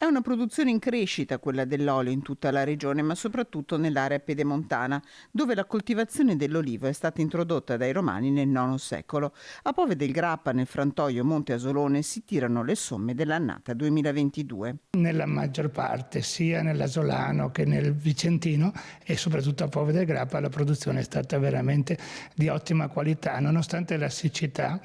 È una produzione in crescita quella dell'olio in tutta la regione, ma soprattutto nell'area pedemontana, dove la coltivazione dell'olivo è stata introdotta dai Romani nel IX secolo. A Pove del Grappa, nel frantoio Monte Asolone, si tirano le somme dell'annata 2022. Nella maggior parte, sia nell'Asolano che nel Vicentino e soprattutto a Pove del Grappa, la produzione è stata veramente di ottima qualità, nonostante la siccità.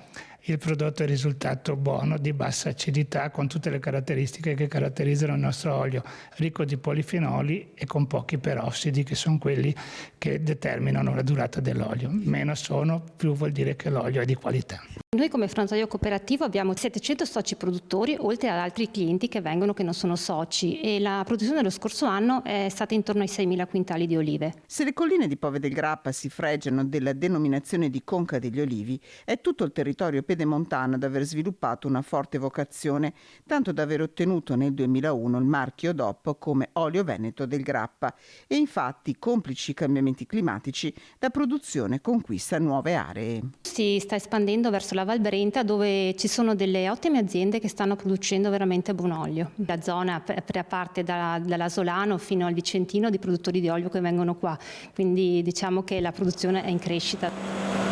Il prodotto è risultato buono, di bassa acidità, con tutte le caratteristiche che caratterizzano il nostro olio, ricco di polifenoli e con pochi perossidi, che sono quelli che determinano la durata dell'olio. Meno sono, più vuol dire che l'olio è di qualità. Noi come frantoio cooperativo abbiamo 700 soci produttori, oltre ad altri clienti che vengono che non sono soci, e la produzione dello scorso anno è stata intorno ai 6.000 quintali di olive. Se le colline di Pove del Grappa si fregiano della denominazione di Conca degli Olivi, è tutto il territorio pedemontano ad aver sviluppato una forte vocazione, tanto da aver ottenuto nel 2001 il marchio DOP come olio veneto del Grappa. E infatti, complici i cambiamenti climatici, la produzione conquista nuove aree. Si sta espandendo verso la Val Brenta, dove ci sono delle ottime aziende che stanno producendo veramente buon olio. La zona parte dall'Asolano fino al Vicentino di produttori di olio che vengono qua, quindi diciamo che la produzione è in crescita.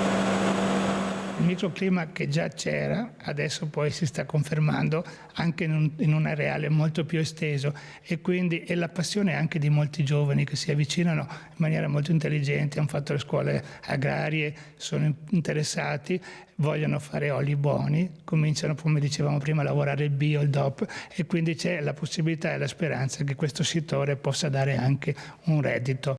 Il microclima che già c'era, adesso poi si sta confermando anche in un areale molto più esteso, e quindi è la passione anche di molti giovani che si avvicinano in maniera molto intelligente, hanno fatto le scuole agrarie, sono interessati, vogliono fare oli buoni, cominciano, come dicevamo prima, a lavorare il bio, il DOP, e quindi c'è la possibilità e la speranza che questo settore possa dare anche un reddito.